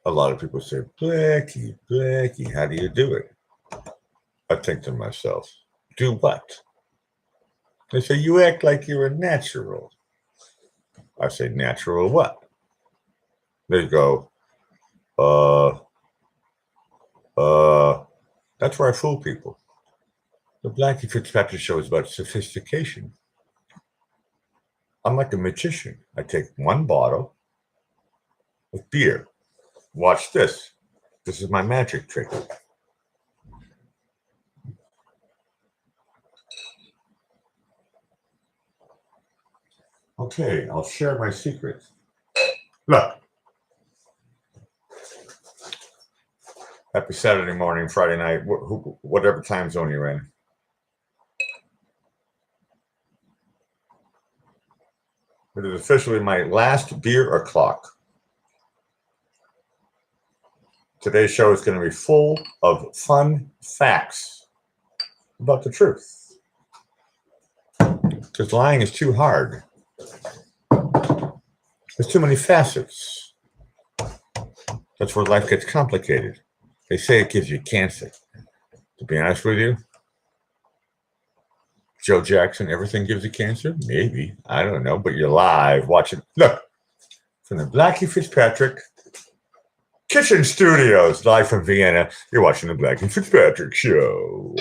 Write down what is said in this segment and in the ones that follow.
A lot of people say, Blackie, Blackie, how do you do it? I think to myself, do what? They say, you act like you're a natural. I say, natural what? They go, uh, that's where I fool people. The Blackie Fitzpatrick show is about sophistication. I'm like a magician. I take one bottle of beer. Watch this. This is my magic trick. Okay, I'll share my secret. Look. Happy Saturday morning, Friday night, whatever time zone you're in. It is officially my last beer o'clock. Today's show is going to be full of fun facts about the truth. Because lying is too hard. There's too many facets. That's where life gets complicated. They say it gives you cancer. To be honest with you, Joe Jackson, everything gives you cancer? Maybe. I don't know. But you're live watching. Look, from the Blackie Fitzpatrick Kitchen Studios, live from Vienna, you're watching the Blackie Fitzpatrick Show.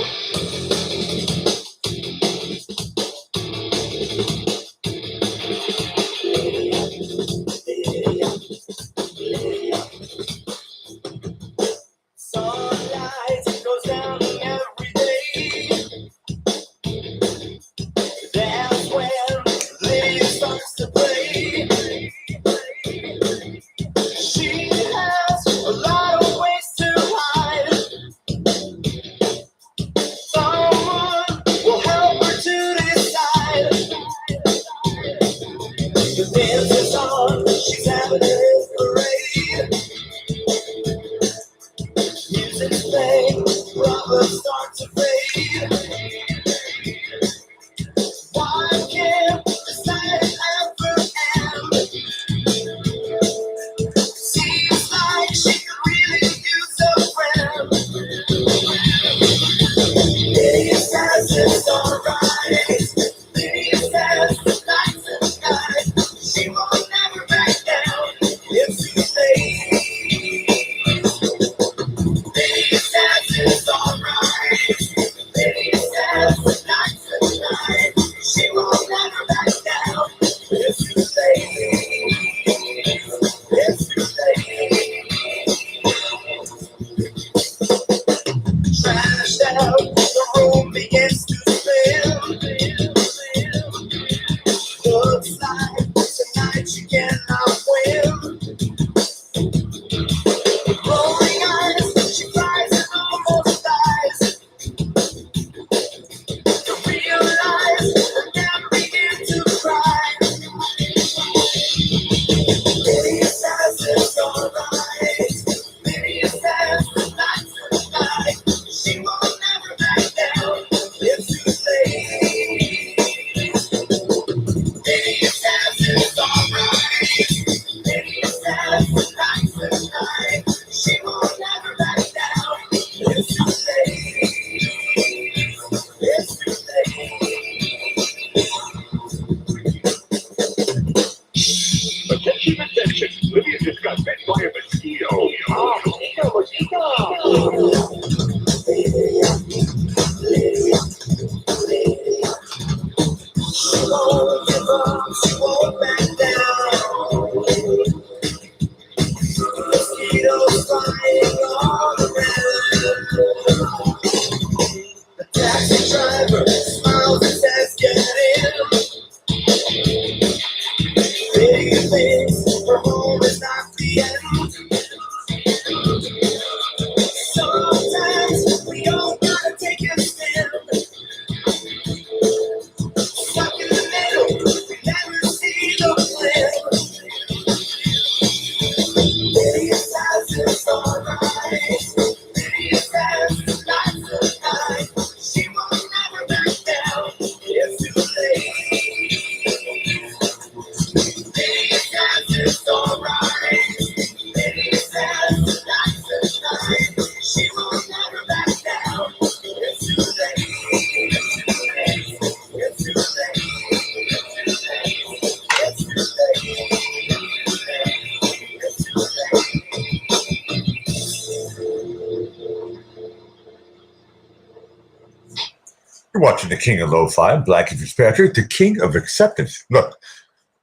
You're watching the King of Lo-Fi, Blackie Fitzpatrick, the King of Acceptance. Look,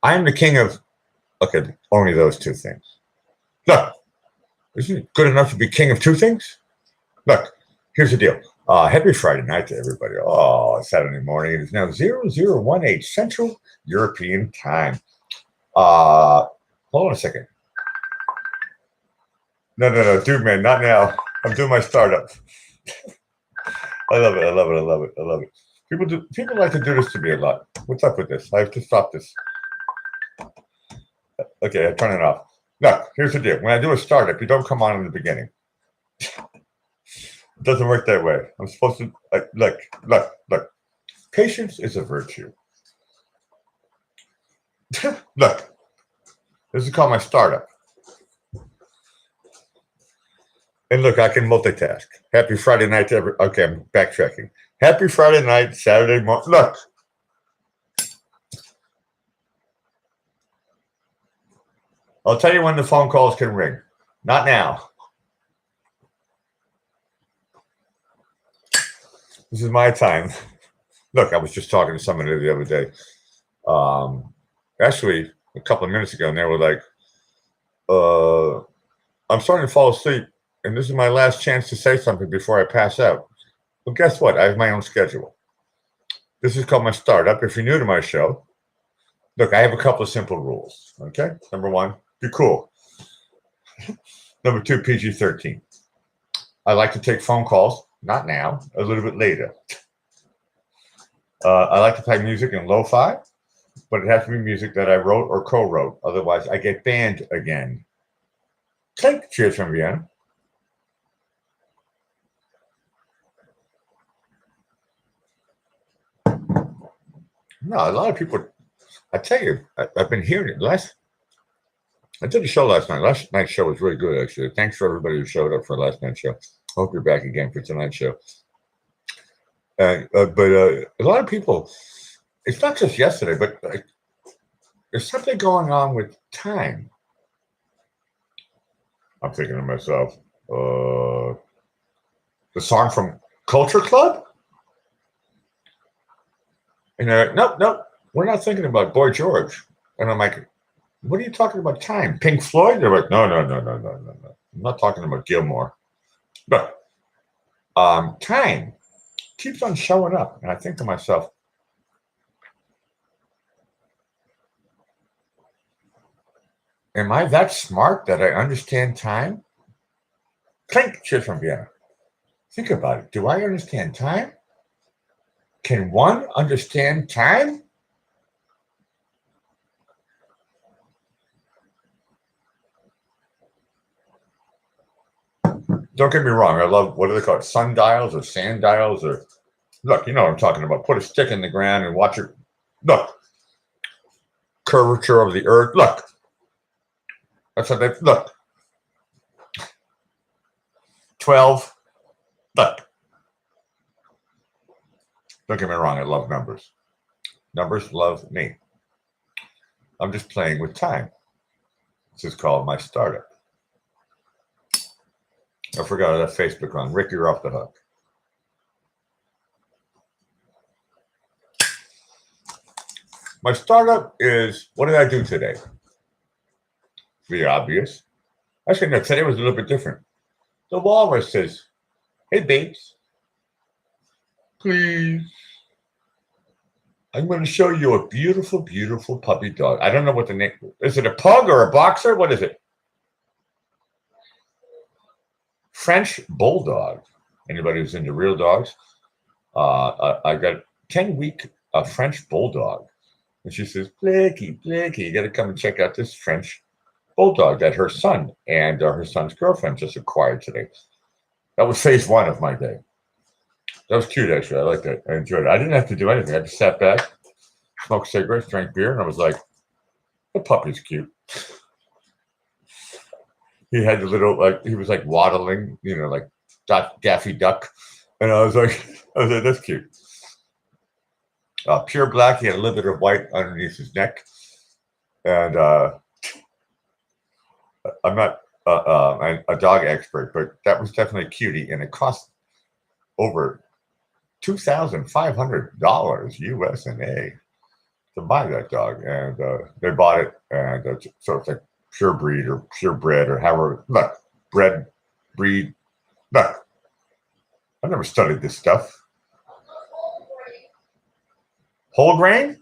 I am the king of, okay, only those two things. Look, isn't it good enough to be king of two things? Look, here's the deal. Happy Friday night to everybody. Oh, Saturday morning. It is now 0018 Central European Time. Hold on a second. No, dude, man, not now. I'm doing my startup. I love it. People like to do this to me a lot. What's up with this? I have to stop this. Okay, I turn it off. Look, here's the deal. When I do a startup, you don't come on in the beginning. It doesn't work that way. I'm supposed to look. Patience is a virtue. Look, this is called my startup. And look, I can multitask. Happy Friday night to everyone. Okay, I'm backtracking. Happy Friday night, Saturday morning. Look. I'll tell you when the phone calls can ring. Not now. This is my time. Look, I was just talking to somebody the other day. Actually, a couple of minutes ago, and they were like, I'm starting to fall asleep, and this is my last chance to say something before I pass out. Well, guess what? I have my own schedule. This is called my startup. If you're new to my show, look, I have a couple of simple rules. Okay? Number one, be cool. Number two, PG-13. I like to take phone calls. Not now, a little bit later. I like to play music in lo-fi, but it has to be music that I wrote or co-wrote. Otherwise, I get banned again. Clink, cheers from Vienna. No, a lot of people, I tell you, I've been hearing it. I did a show last night. Last night's show was really good, actually. Thanks for everybody who showed up for last night's show. Hope you're back again for tonight's show. But a lot of people, it's not just yesterday, but there's something going on with time. I'm thinking to myself, the song from Culture Club? And they're like, nope, we're not thinking about Boy George. And I'm like, what are you talking about time? Pink Floyd? They're like, no. I'm not talking about Gilmore. But time keeps on showing up. And I think to myself, am I that smart that I understand time? Clink, cheers from Vienna. Think about it. Do I understand time? Can one understand time? Don't get me wrong. I love, what do they call it? Sundials or sand dials or, look, you know what I'm talking about. Put a stick in the ground and watch it. Look. Curvature of the earth. Look. That's how they, look. 12. Look. Don't get me wrong. I love numbers. Numbers love me. I'm just playing with time. This is called my startup. I forgot that Facebook on. Rick, you're off the hook. My startup is, what did I do today? The obvious. Actually, no, today was a little bit different. The walrus says, hey, babes, please. I'm going to show you a beautiful, beautiful puppy dog. I don't know what the name is. It a pug or a boxer? What is it? French bulldog. Anybody who's into real dogs? I got a 10-week French bulldog. And she says, Blackie, you got to come and check out this French bulldog that her son and her son's girlfriend just acquired today. That was phase one of my day. That was cute, actually. I liked that. I enjoyed it. I didn't have to do anything. I just sat back, smoked cigarettes, drank beer, and I was like, the puppy's cute. He had the little, he was like waddling, like Daffy Duck. And I was like, that's cute. Pure black. He had a little bit of white underneath his neck. And I'm not a dog expert, but that was definitely a cutie. And it cost over $2,500 US and A to buy that dog, and they bought it, and so it's like pure breed or purebred or however. Look, breed. Look, I never studied this stuff. Whole grain?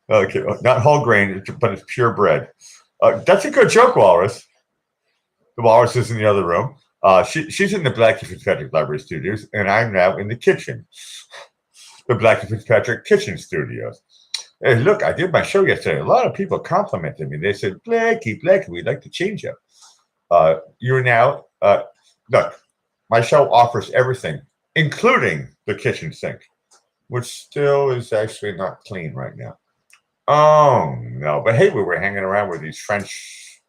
Okay, not whole grain, but it's purebred. That's a good joke, Walrus. The Walrus is in the other room. She's in the Blackie Fitzpatrick Library Studios, and I'm now in the kitchen, the Blackie Fitzpatrick Kitchen Studios. And look, I did my show yesterday. A lot of people complimented me. They said, Blackie, we'd like to change up. You're now, look, my show offers everything, including the kitchen sink, which still is actually not clean right now. Oh, no. But hey, we were hanging around with these French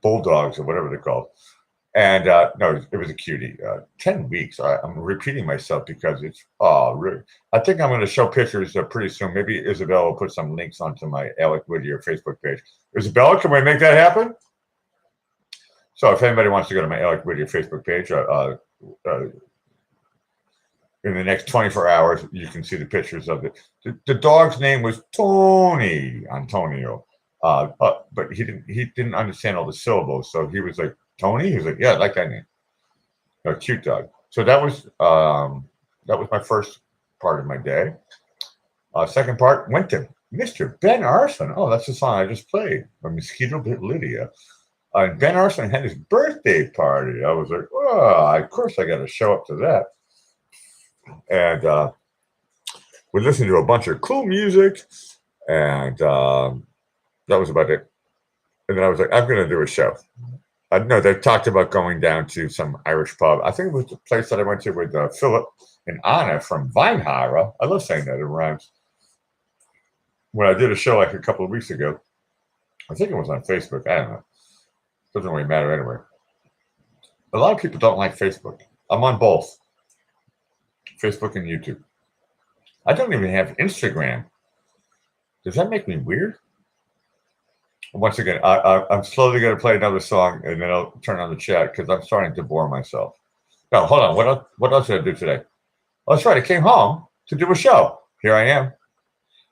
bulldogs or whatever they're called. And no, it was a cutie. 10 weeks. I'm repeating myself because it's really. I think I'm going to show pictures pretty soon. Maybe Isabella will put some links onto my Alec Whittier Facebook page. Isabella, can we make that happen? So if anybody wants to go to my Alec Whittier Facebook page, in the next 24 hours, you can see the pictures of it. The dog's name was Tony Antonio, but he didn't understand all the syllables, so he was like, Tony? He was like, yeah, I like that name. A cute dog. So that was my first part of my day. Second part went to Mr. Ben Arson. Oh, that's the song I just played, by Mosquito Bit Lydia. And Ben Arson had his birthday party. I was like, oh, of course I got to show up to that. And we listened to a bunch of cool music, and that was about it. And then I was like, I'm going to do a show. No, they talked about going down to some Irish pub. I think it was the place that I went to with Philip and Anna from Vinehara. I love saying that, it rhymes. When I did a show like a couple of weeks ago, I think it was on Facebook. I don't know. Doesn't really matter anyway. A lot of people don't like Facebook. I'm on both, Facebook and YouTube. I don't even have Instagram. Does that make me weird? Once again, I'm slowly going to play another song, and then I'll turn on the chat because I'm starting to bore myself. No, hold on. What else did I do today? Oh, that's right. I came home to do a show. Here I am.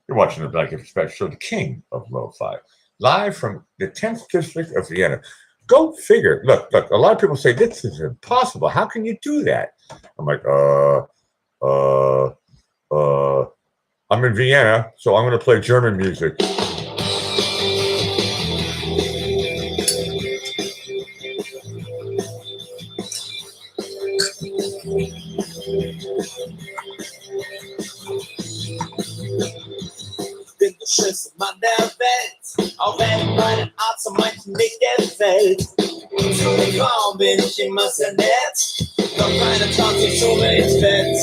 You're watching the Blackie Fitzpatrick Show, the king of lo-fi, live from the 10th district of Vienna. Go figure. Look. A lot of people say this is impossible. How can you do that? I'm like, I'm in Vienna, so I'm going to play German music. Bin der schönste Mann der Welt, auch wenn meine Art zu manchen nicht gefällt. Zu den Frauen bin ich immer sehr nett, doch keine traut sich zu mir ins Bett.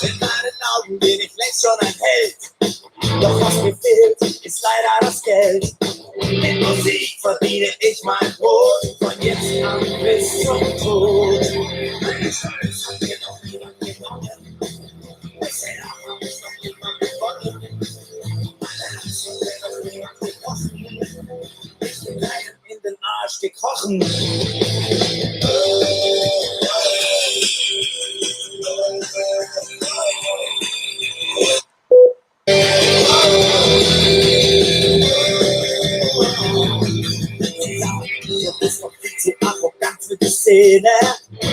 In meinen Augen bin ich längst schon ein Held, doch was mir fehlt, ist leider das Geld. Mit Musik verdiene ich mein Brot, von jetzt an bis zum Tod. Ich bin einem in den Arsch gekrochen. Du bist doch viel zu arrogant für die Szene.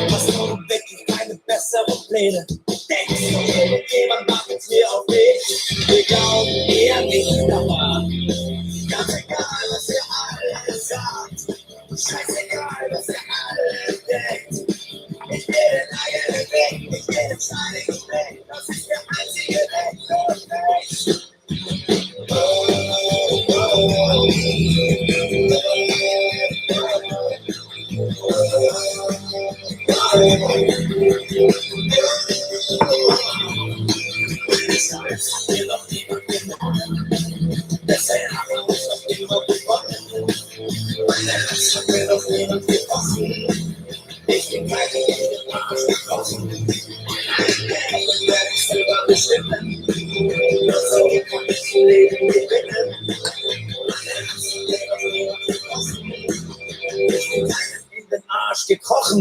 Hast du wirklich keine besseren Pläne? Denkst du, irgendjemand wartet hier auf dich? Wir glauben eher nicht daran. Ganz egal, was ihr alle sagt. Scheißegal, was ihr alle denkt. Ich will den eigenen Weg, ich will den steinigen Weg. Das ist der einzige Weg für mich. Ich bin keine Arsch gekrochen. Ich selber bestimmen. So kann ich Leben gewinnen. Ich bin keinem in den Arsch gekrochen.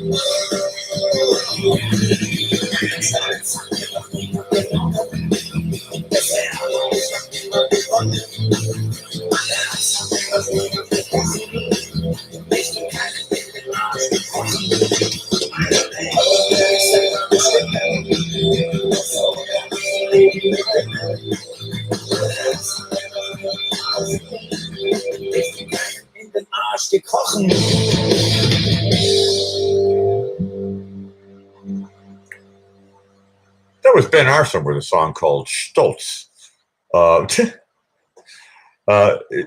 In den Arsch gekrochen. That was Ben Arson with a song called Stolz.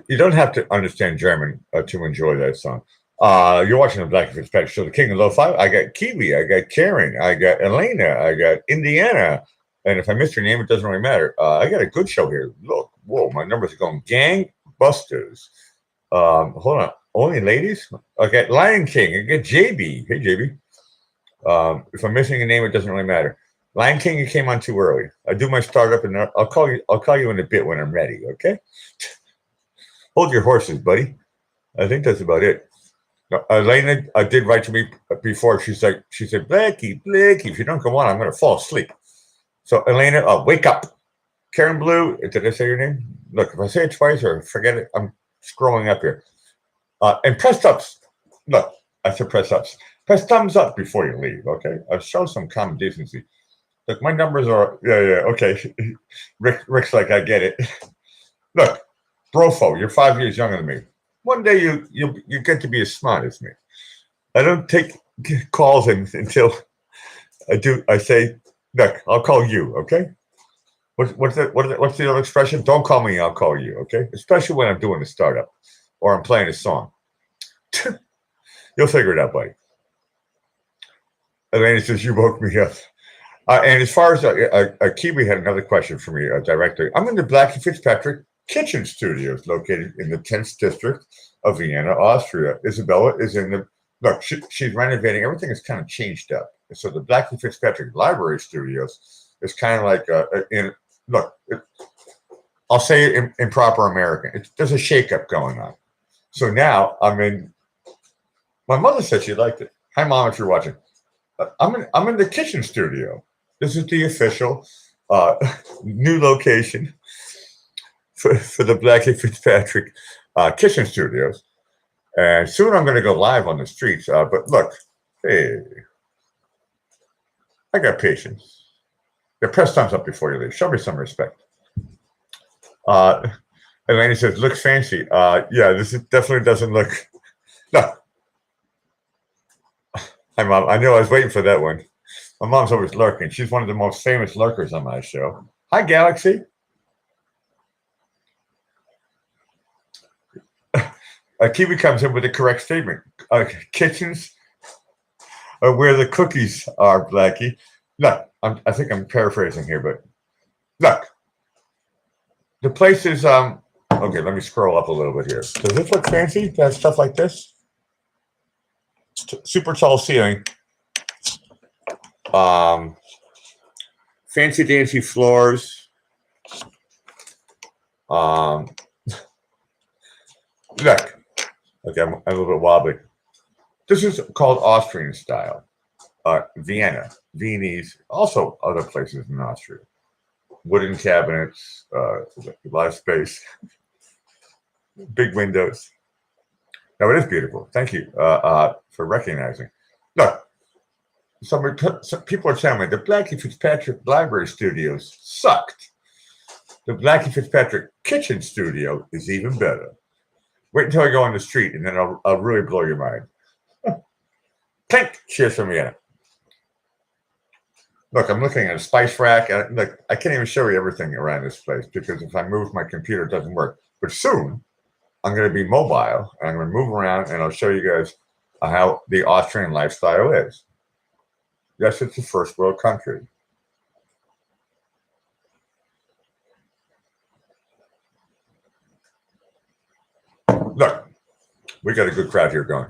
You don't have to understand German to enjoy that song. You're watching the Blackie Fitzpatrick Show, the King of Lo-Fi. I got Kiwi, I got Karen, I got Elena, I got Indiana. And if I missed your name, it doesn't really matter. I got a good show here. Look, whoa, my numbers are going gangbusters. Hold on. Only ladies? I got Lion King. I got JB. Hey, JB. If I'm missing a name, it doesn't really matter. Lion King, you came on too early. I do my startup, and I'll call you in a bit when I'm ready. Okay. Hold your horses, buddy. I think that's about it. Now, Elena did write to me before. She said, Blackie, if you don't come on, I'm going to fall asleep. So Elena, wake up. Karen Blue, did I say your name? Look, if I say it twice or forget it, I'm scrolling up here. And press ups. Look, I said press ups. Press thumbs up before you leave, okay? I'll show some common decency. Look, my numbers are, okay. Rick's like, I get it. Look, Brofo, you're 5 years younger than me. One day you get to be as smart as me. I don't take calls until I say, look, I'll call you, okay? What's the other expression? Don't call me, I'll call you, okay? Especially when I'm doing a startup or I'm playing a song. You'll figure it out, buddy. Elena says, you woke me up. And as far as Kiwi had another question for me directly. I'm in the Blackie Fitzpatrick Kitchen Studios located in the 10th district of Vienna, Austria. Isabella is in the, look, she's renovating. Everything is kind of changed up. So the Blackie Fitzpatrick Library Studios is kind of like, I'll say it in proper American. There's a shakeup going on. So now I'm in, my mother said she liked it. Hi, Mom, if you're watching. I'm in the kitchen studio. This is the official new location for the Blackie Fitzpatrick Kitchen Studios. And soon I'm going to go live on the streets. But look, hey, I got patience. Yeah, press thumbs up before you leave. Show me some respect. Elena says, looks fancy. Yeah, definitely doesn't look. No. Hi, Mom. I knew I was waiting for that one. My mom's always lurking. She's one of the most famous lurkers on my show. Hi, Galaxy. Kiwi comes in with the correct statement. Kitchens are where the cookies are, Blackie. Look, I think I'm paraphrasing here, but look. The place is, okay, let me scroll up a little bit here. Does this look fancy? It has stuff like this? Super tall ceiling. Fancy dancy floors. Look. Okay, I'm a little bit wobbly. This is called Austrian style. Vienna, Viennese, also other places in Austria. Wooden cabinets, a lot of space, big windows. No, it is beautiful. Thank you for recognizing. Look, some people are telling me the Blackie Fitzpatrick Library Studios sucked. The Blackie Fitzpatrick Kitchen Studio is even better. Wait until I go on the street, and then I'll really blow your mind. Clink! Cheers from Vienna. Look, I'm looking at a spice rack. And look, I can't even show you everything around this place because if I move, my computer it doesn't work. But soon, I'm going to be mobile, and I'm going to move around, and I'll show you guys how the Austrian lifestyle is. Yes, it's a first world country. Look, we got a good crowd here going.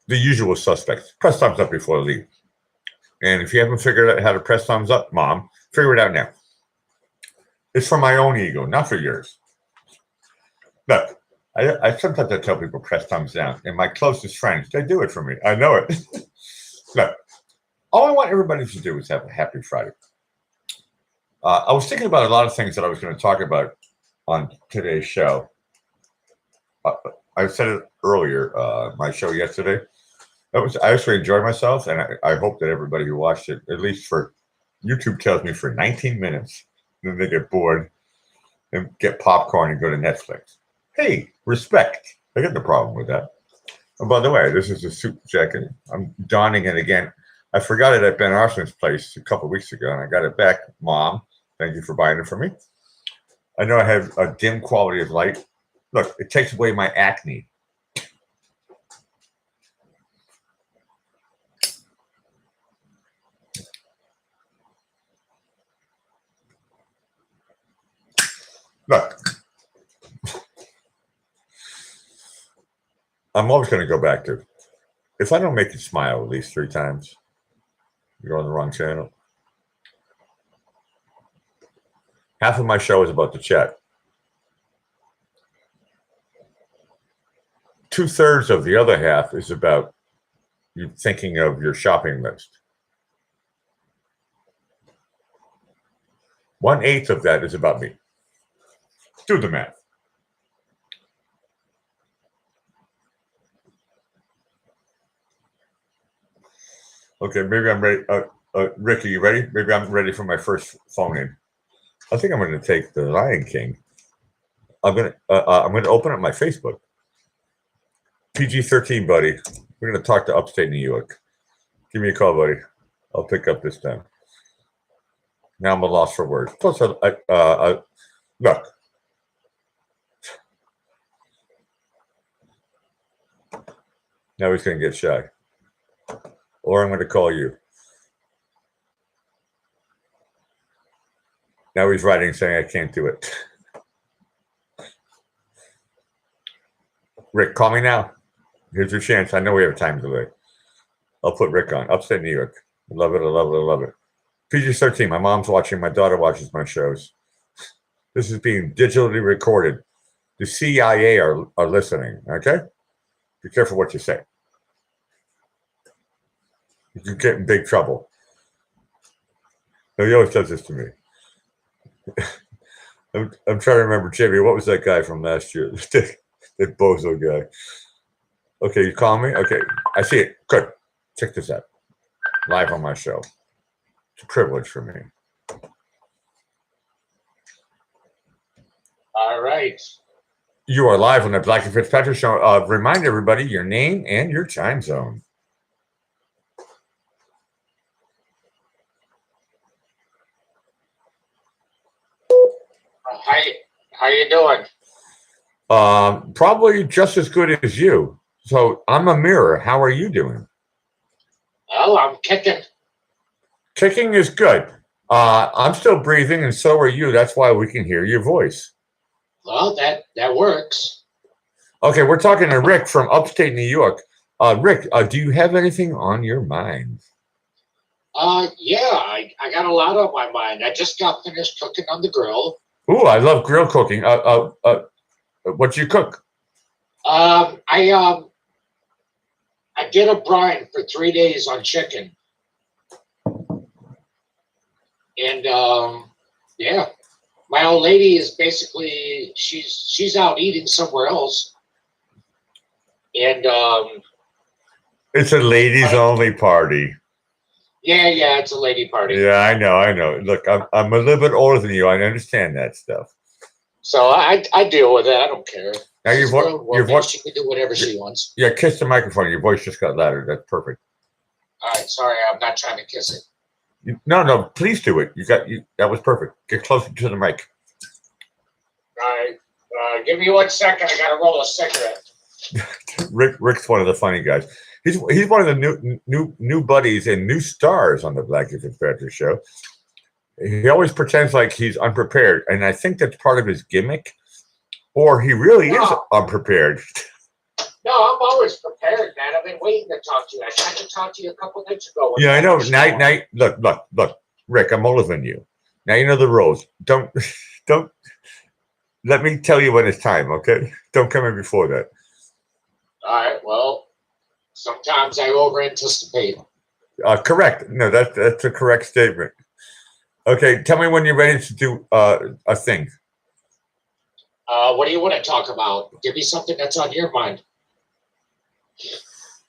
The usual suspects. Press thumbs up before I leave. And if you haven't figured out how to press thumbs up, Mom, figure it out now. It's for my own ego, not for yours. Look, I sometimes tell people press thumbs down, and my closest friends, they do it for me. I know it. Look, all I want everybody to do is have a happy Friday. I was thinking about a lot of things that I was going to talk about on today's show. I said it earlier, my show yesterday. I actually enjoyed myself, and I hope that everybody who watched it, at least for YouTube, tells me for 19 minutes, then they get bored and get popcorn and go to Netflix. Hey, respect. I got no problem with that. And by the way, this is a suit jacket. I'm donning it again. I forgot it at Ben Arson's place a couple of weeks ago, and I got it back. Mom, thank you for buying it for me. I know I have a dim quality of light. Look, it takes away my acne. Look, I'm always going to go back to, if I don't make you smile at least 3 times, you're on the wrong channel. Half of my show is about the chat. 2/3 of the other half is about you thinking of your shopping list. 1/8 of that is about me. Do the math. Okay, maybe I'm ready. Ricky, you ready? Maybe I'm ready for my first phone in. I think I'm going to take the Lion King. I'm going to open up my Facebook. PG-13, buddy. We're going to talk to upstate New York. Give me a call, buddy. I'll pick up this time. Now I'm a loss for words. Plus, look. Now he's going to get shy. Or I'm going to call you. Now he's writing saying I can't do it. Rick, call me now. Here's your chance. I know we have a time delay. I'll put Rick on. Upstate New York. I love it. I love it. I love it. PG-13. My mom's watching. My daughter watches my shows. This is being digitally recorded. The CIA are listening. Okay? Be careful what you say. You can get in big trouble. No, he always does this to me. I'm trying to remember, Jimmy. What was that guy from last year? That bozo guy. Okay, you call me? Okay, I see it. Good. Check this out. Live on my show. It's a privilege for me. All right. You are live on the Blackie Fitzpatrick Show. Remind everybody your name and your time zone. How you doing? Probably just as good as you. So I'm a mirror. How are you doing? Well, I'm kicking. Kicking is good. I'm still breathing, and so are you. That's why we can hear your voice. Well, that works. Okay, we're talking to Rick from upstate New York. Rick, do you have anything on your mind? Yeah, I got a lot on my mind. I just got finished cooking on the grill. Ooh, I love grill cooking. What you cook? I did a brine for 3 days on chicken. And yeah, my old lady is basically she's out eating somewhere else. And It's a ladies only party. Yeah, it's a lady party. Yeah, I know. Look, I'm a little bit older than you. I understand that stuff. So I deal with it. I don't care. Now your voice. She can do whatever she wants. Yeah, kiss the microphone. Your voice just got louder. That's perfect. All right, sorry, I'm not trying to kiss it. No, please do it. That was perfect. Get closer to the mic. All right, give me 1 second. I got to roll a cigarette. Rick's one of the funny guys. He's one of the new buddies and new stars on the Blackie Fitzpatrick Show. He always pretends like he's unprepared, and I think that's part of his gimmick, or he really is unprepared. No, I'm always prepared, man. I've been waiting to talk to you. I tried to talk to you a couple of nights ago. Yeah, I know. Look, Rick, I'm older than you. Now you know the rules. Don't. Let me tell you when it's time, okay? Don't come in before that. All right. Well, sometimes I over anticipate. Correct. No, that's a correct statement. Okay, tell me when you're ready to do a thing. What do you want to talk about? Give me something that's on your mind.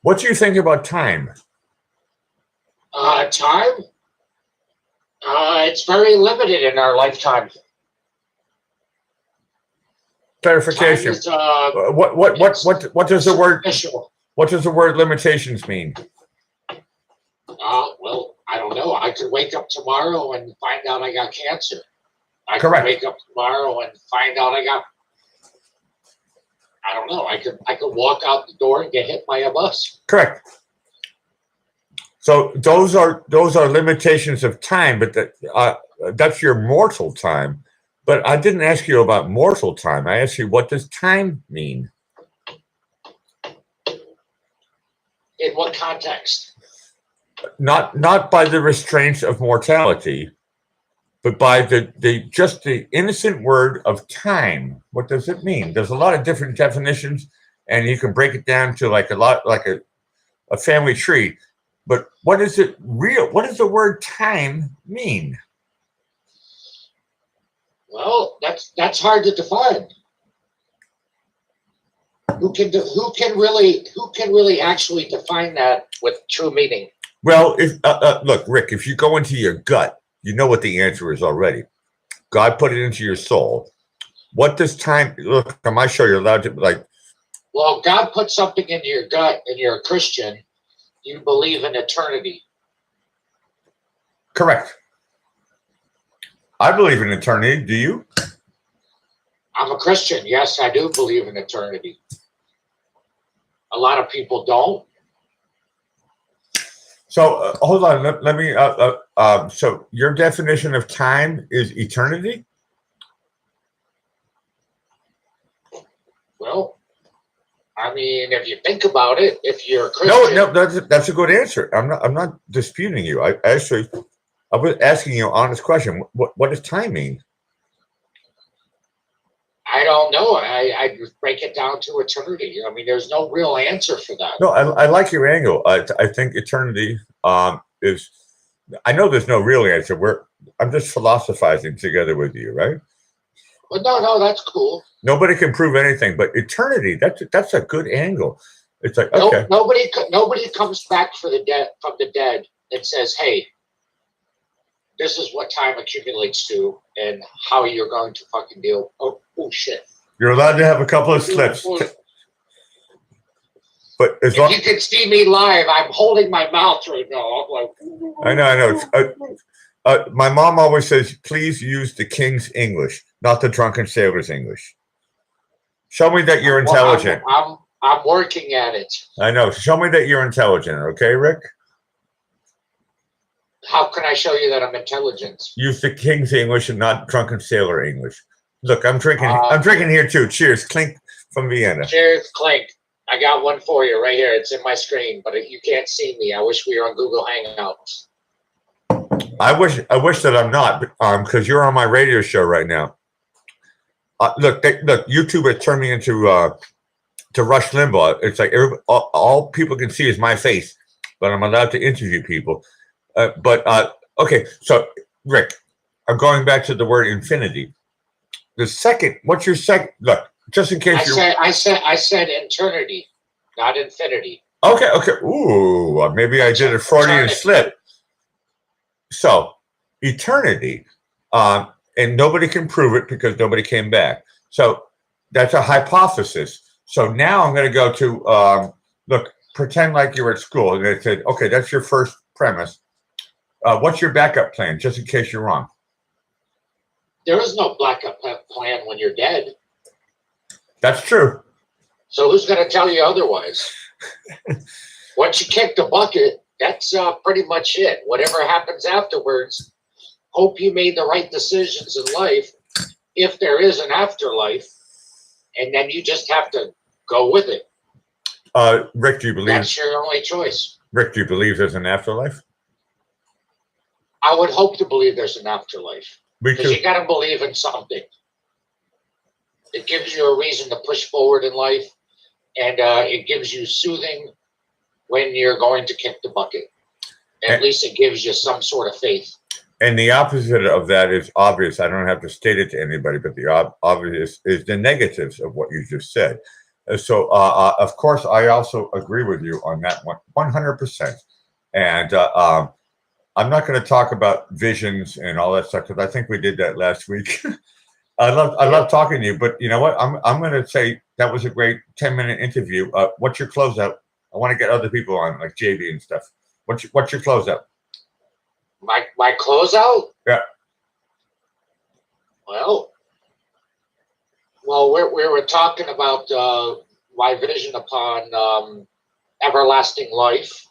What do you think about time? Time? It's very limited in our lifetime. Clarification. Time is, What does the word superficial. what does the word limitations mean? Well, I don't know. I could wake up tomorrow and find out I got cancer. I Correct. could wake up tomorrow and find out I don't know. I could walk out the door and get hit by a bus. Correct. So those are limitations of time, but that's your mortal time. But I didn't ask you about mortal time. I asked you, what does time mean? In what context? Not by the restraints of mortality, but by the innocent word of time. What does it mean? There's a lot of different definitions, and you can break it down to like a family tree. But what is it real? What does the word time mean? Well, that's hard to define. Who can really actually define that with true meaning? Well, if look, Rick, if you go into your gut, you know what the answer is already. God put it into your soul. What does time look? On my show, you're allowed to like. Well, God put something into your gut, and you're a Christian. You believe in eternity. Correct. I believe in eternity. Do you? I'm a Christian. Yes, I do believe in eternity. A lot of people don't. So hold on. Let me. So your definition of time is eternity. Well, I mean, if you think about it, if you're a Christian, No, that's a good answer. I'm not disputing you. I was asking you an honest question. What does time mean? I don't know. I break it down to eternity. I mean, there's no real answer for that. No, I like your angle. I think eternity is. I know there's no real answer. I'm just philosophizing together with you, right? But no, that's cool. Nobody can prove anything, but eternity. That's a good angle. It's like okay. Nobody comes back from the dead and says, "Hey, this is what time accumulates to, and how you're going to fucking deal." Oh shit! You're allowed to have a couple of slips, but as long if you can see me live, I'm holding my mouth right now. I'm like, I know. My mom always says, "Please use the King's English, not the drunken sailor's English." Show me that you're intelligent. I'm working at it. I know. Show me that you're intelligent, okay, Rick? How can I show you that I'm intelligent? Use the King's English and not drunken sailor English. Look, I'm drinking. I'm drinking here too. Cheers, clink from Vienna. Cheers, clink. I got one for you right here. It's in my screen, but you can't see me. I wish we were on Google Hangouts. I wish that I'm not, because you're on my radio show right now. Look, YouTube has turned me into to Rush Limbaugh. It's like all people can see is my face, but I'm allowed to interview people. Okay, so Rick, I'm going back to the word infinity. What's your second? Look, just in case I said eternity, not infinity. Okay. Ooh, maybe I did a Freudian slip. So, eternity, and nobody can prove it because nobody came back. So that's a hypothesis. So now I'm going to go to look. Pretend like you're at school, and they said, "Okay, that's your first premise. What's your backup plan, just in case you're wrong?" There is no backup plan when you're dead. That's true. So who's going to tell you otherwise? Once you kick the bucket, that's pretty much it. Whatever happens afterwards, hope you made the right decisions in life, if there is an afterlife, and then you just have to go with it. Rick, do you believe that's your only choice? Rick, do you believe there's an afterlife? I would hope to believe there's an afterlife. Me too. Because you got to believe in something. It gives you a reason to push forward in life, and it gives you soothing when you're going to kick the bucket. At least it gives you some sort of faith. And the opposite of that is obvious. I don't have to state it to anybody, but the obvious is the negatives of what you just said. So, of course, I also agree with you on that one, 100%. And I'm not going to talk about visions and all that stuff because I think we did that last week. I love talking to you, but you know what? I'm going to say that was a great 10-minute interview. What's your closeout? I want to get other people on, like JB and stuff. What's your closeout? My closeout? Yeah. Well, we were talking about my vision upon everlasting life,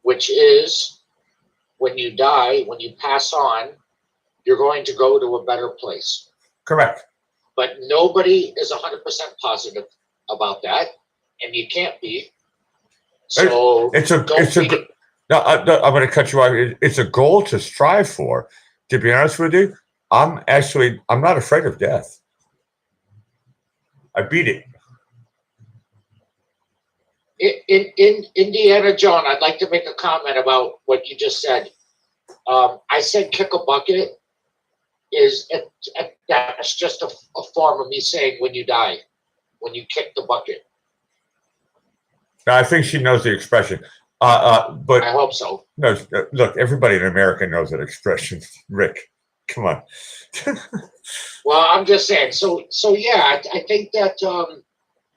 which is when you die, when you pass on, you're going to go to a better place. Correct. But nobody is 100% positive about that, and you can't be. So No, I'm going to cut you off. It's a goal to strive for. To be honest with you, I'm not afraid of death. I beat it. In Indiana Jones, I'd like to make a comment about what you just said. I said kick a bucket that's just a form of me saying when you die, when you kick the bucket. Now, I think she knows the expression. But I hope so. No, look, everybody in America knows that expression. Rick, come on. Well, I'm just saying. So yeah, I think that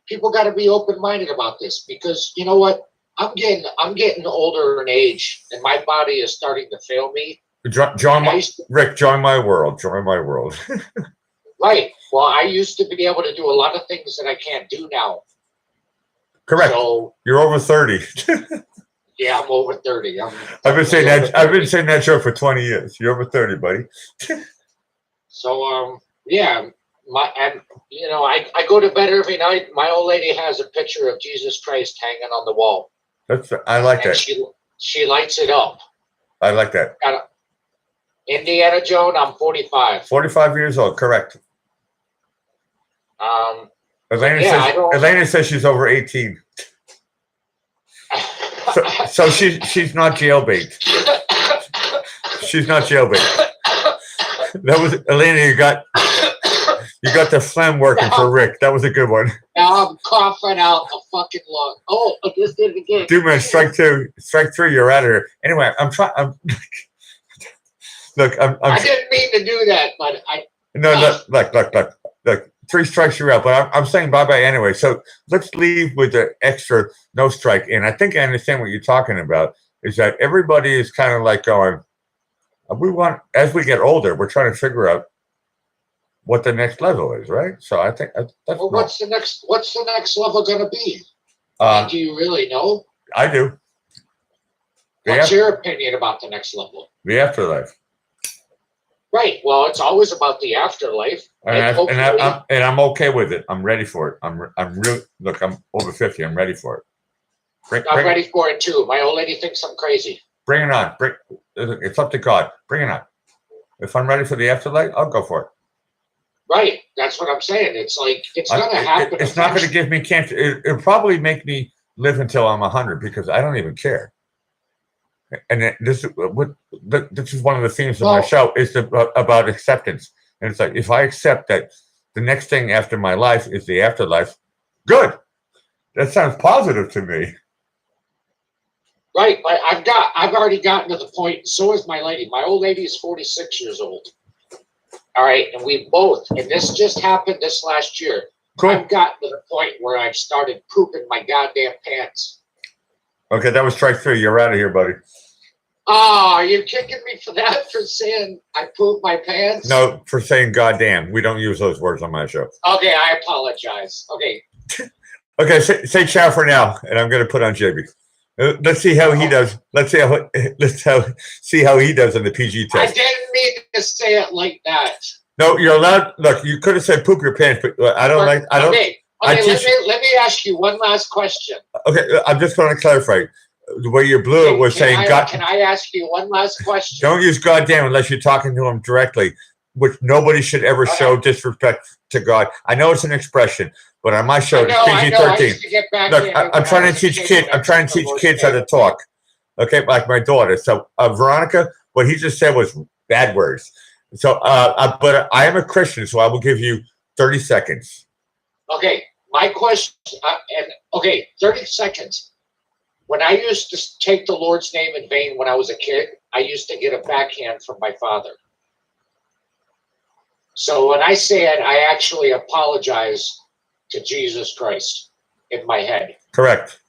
people got to be open-minded about this because you know what? I'm getting older in age, and my body is starting to fail me. Rick, join my world. Join my world. Right. Well, I used to be able to do a lot of things that I can't do now. Correct. So, you're over 30. Yeah, I'm over 30. I've been saying that joke for 20 years. You're over 30, buddy. So yeah, I go to bed every night. My old lady has a picture of Jesus Christ hanging on the wall. I like that. She lights it up. I like that. Indiana Jones, I'm 45. 45 years old, correct. Elena says she's over 18. So she's not jailbait. She's not jailbait. That was Elena. You got the phlegm working for Rick. That was a good one. Now I'm coughing out a fucking lung. Oh, I just did it again. Dude, man, strike 2, strike 3. You're out of here. Anyway, I'm trying. Look, I didn't mean to do that, but I. No, look. 3 strikes, you're out. But I'm saying bye anyway. So let's leave with the extra no strike. And I think I understand what you're talking about. Is that everybody is kind of like going. As we get older, we're trying to figure out what the next level is, right? So I think that's. Well, what's the next level going to be? Do you really know? I do. What's your opinion about the next level? The afterlife. Right. Well, it's always about the afterlife. And I'm okay with it. I'm ready for it. I'm over 50. I'm ready for it. I'm ready for it too. My old lady thinks I'm crazy. Bring it on. It's up to God. Bring it on. If I'm ready for the afterlife, I'll go for it. Right. That's what I'm saying. It's like it's going to happen. It's not going to give me cancer. It'll probably make me live until I'm 100 because I don't even care. And this is one of the themes of my show is about acceptance. And it's like, if I accept that the next thing after my life is the afterlife, good. That sounds positive to me. Right. But I've already gotten to the point. So is my lady. My old lady is 46 years old. All right. And we both, and this just happened this last year. Cool. I've gotten to the point where I've started pooping my goddamn pants. Okay. That was strike 3. You're out of here, buddy. Oh, you're kicking me for that, for saying I poop my pants? No, for saying goddamn. We don't use those words on my show. Okay, I apologize. Okay. Okay, say ciao for now, and I'm going to put on JB. Let's see how he does. See how he does on the PG test. I didn't mean to say it like that. No, you're allowed. Look, you could have said poop your pants, but I don't like. I don't. Okay, let me ask you one last question. Okay, I'm just going to clarify. The way you blew it was saying God. Can I ask you one last question? Don't use goddamn unless you're talking to him directly, which nobody should ever show disrespect to God. I know it's an expression, but on my show, it's PG-13. Look, I'm trying to teach kids. I'm trying to teach kids how to talk. Okay, like my daughter. So Veronica, what he just said was bad words. So, but I am a Christian, so I will give you 30 seconds. Okay, my question, 30 seconds. When I used to take the Lord's name in vain when I was a kid, I used to get a backhand from my father. So when I say it, I actually apologize to Jesus Christ in my head. Correct.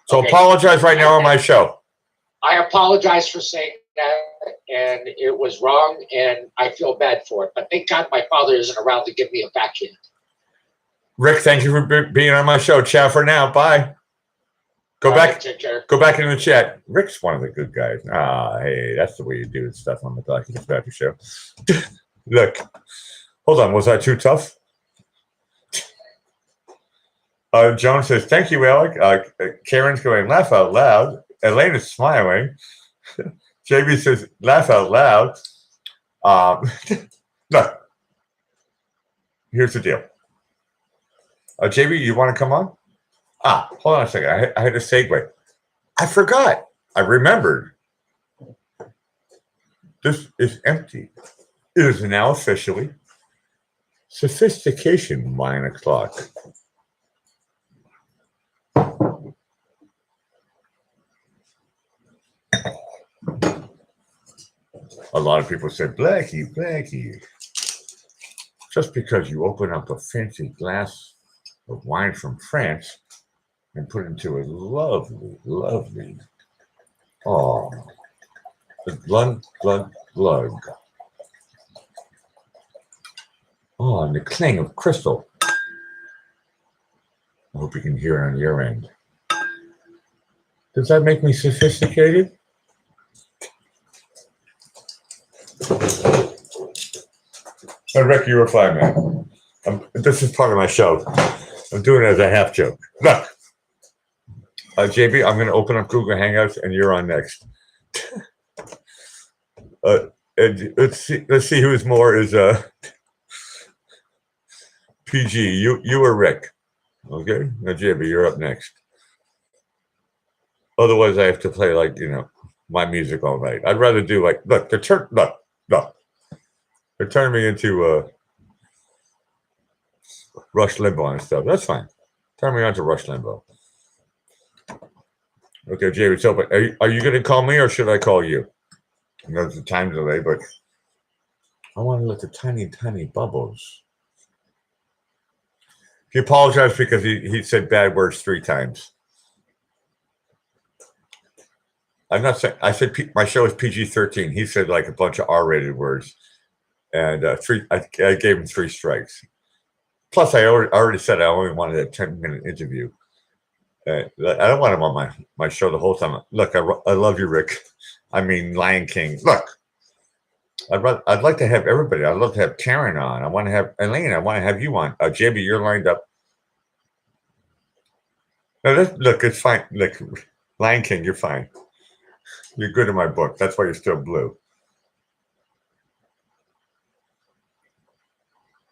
So Okay. apologize right now on my show. I apologize for saying that, and it was wrong, and I feel bad for it. But thank God my father isn't around to give me a backhand. Rick, thank you for being on my show. Ciao for now. Bye. Go back. Take care. Go back into the chat. Rick's one of the good guys. Hey, that's the way you do stuff on the Black Dispatcher show. Look, hold on. Was I too tough? Joan says, "Thank you, Alec." Karen's going, "Laugh out loud." Elena's smiling. JB says, "Laugh out loud." Look, here's the deal. JB, you want to come on? Hold on a second. I had a segue. I forgot. I remembered. This is empty. It is now officially Sophistication 9 o'clock. A lot of people say, Blackie. Just because you open up a fancy glass of wine from France and put into a lovely, the glug. And the clang of crystal. I hope you can hear it on your end. Does that make me sophisticated? Rick, you were fine, man. This is part of my show. I'm doing it as a half joke. Look, JB, I'm going to open up Google Hangouts, and you're on next. And let's see who's more is PG. You or Rick? Okay, now JB, you're up next. Otherwise, I have to play my music all night. I'd rather do look. They're turning me into Rush Limbaugh and stuff. That's fine. Turn me on to Rush Limbaugh. Okay, JB, it's open. Are you going to call me or should I call you? I know it's a time delay, but I want to let the tiny bubbles. He apologized because he said bad words 3 times. I'm not saying. I said my show is PG-13. He said a bunch of R-rated words, and I gave him 3 strikes. Plus, I already said I only wanted a 10-minute interview. I don't want him on my show the whole time. Look, I love you, Rick. I mean, Lion King. Look, I'd like to have everybody. I'd love to have Karen on. I want to have Elaine. I want to have you on. JB, you're lined up. No, look, it's fine. Look, Lion King, you're fine. You're good in my book. That's why you're still blue.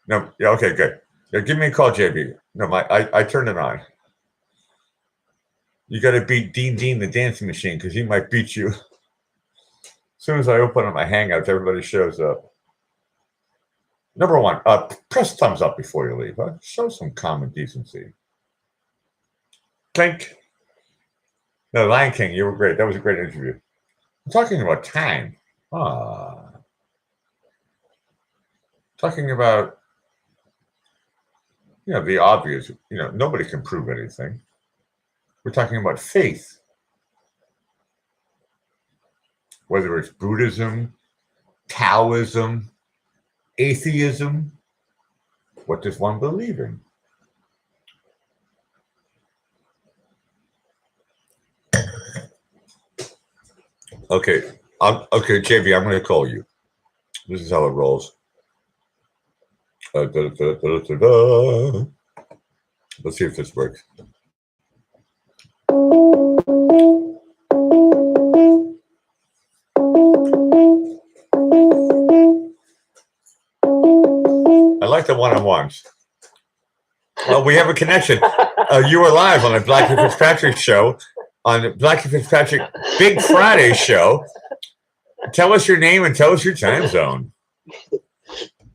No, yeah, okay, good. Yeah, give me a call, JB. No, I turned it on. You got to beat Dean the dancing machine because he might beat you. As soon as I open up my Hangouts, everybody shows up. Number 1, press thumbs up before you leave. Huh? Show some common decency. Clink. No, Lion King, you were great. That was a great interview. I'm talking about time. Talking about, the obvious. Nobody can prove anything. We're talking about faith. Whether it's Buddhism, Taoism, atheism, what does one believe in? Okay, JB, I'm going to call you. This is how it rolls. Let's see if this works. I like the one-on-ones. Well, we have a connection. You were live on the Blackie Fitzpatrick show, on the Blackie Fitzpatrick Big Friday show. Tell us your name and tell us your time zone.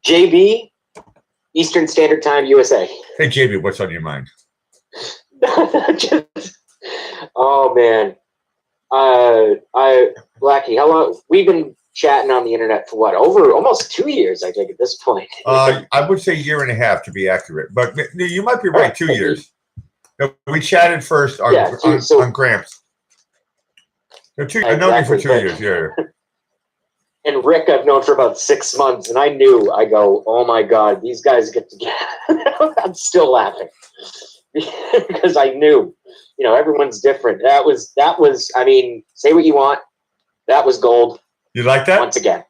JB, Eastern Standard Time, USA. Hey, JB, what's on your mind? Oh man, Blackie, how long? We've been chatting on the internet for what? Over almost 2 years, I think, at this point. I would say 1.5 years to be accurate, but you might be right. 2 years. No, we chatted first on on Gramps. No, I've known you for 2 years. Yeah. And Rick, I've known for about 6 months, and I go, oh my God, these guys get together. I'm still laughing because I knew, everyone's different. That was, I mean, say what you want. That was gold. You like that? Once again.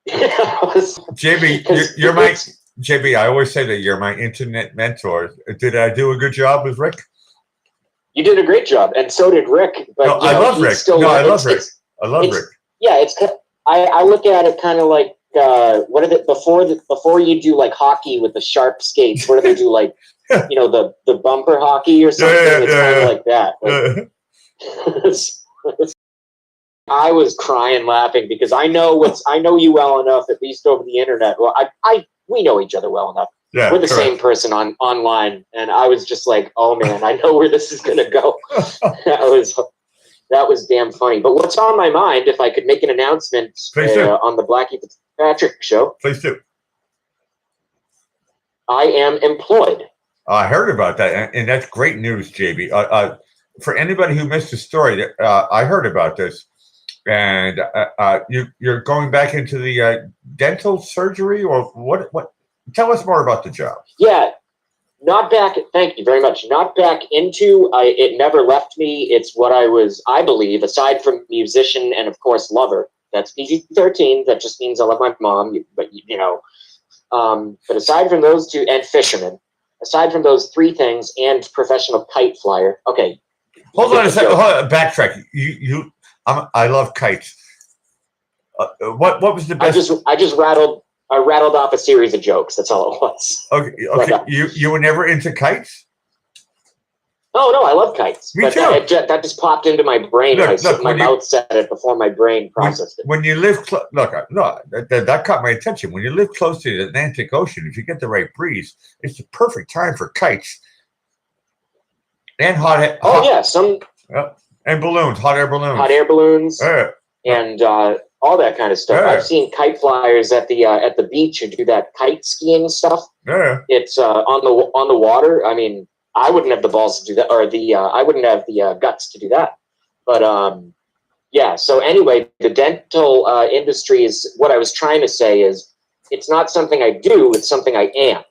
JB, you're my, JB, I always say that you're my internet mentor. Did I do a good job with Rick? You did a great job, and so did Rick. But no, I love Rick. I love Rick. I love Rick. Yeah, it's. I look at it kind of like what are they before you do like hockey with the sharp skates? What do they do like the bumper hockey or something? It's kind of like that. Like, I was crying laughing because I know you well enough, at least over the internet. Well, we know each other well enough. Yeah, we're the same person online, and I was just like, oh man, I know where this is gonna go. That was damn funny. But what's on my mind, if I could make an announcement on the Blackie Fitzpatrick show? Please do. I am employed. I heard about that, and that's great news, JB. For anybody who missed the story, I heard about this, and you're going back into the dental surgery, or what? What? Tell us more about the job. Yeah. Not back. Thank you very much. Not back into. It never left me. It's what I was. I believe, aside from musician and of course lover. That's PG-13. That just means I love my mom. But But aside from those two, and fisherman. Aside from those three things, and professional kite flyer. Okay. Hold on a second. Backtrack. I love kites. What was the best? I rattled off a series of jokes. That's all it was. Okay. You were never into kites? Oh no, I love kites. Me too. That just popped into my brain. My mouth said it before my brain processed it. When you live that caught my attention. When you live close to the Atlantic Ocean, if you get the right breeze, it's the perfect time for kites. And and balloons, hot air balloons. And all that kind of stuff. Yeah. I've seen kite flyers at the beach who do that kite skiing stuff. Yeah. It's on the water. I mean, I wouldn't have the balls to do that, or I wouldn't have the guts to do that. But yeah. So anyway, the dental industry is what I was trying to say is it's not something I do. It's something I am.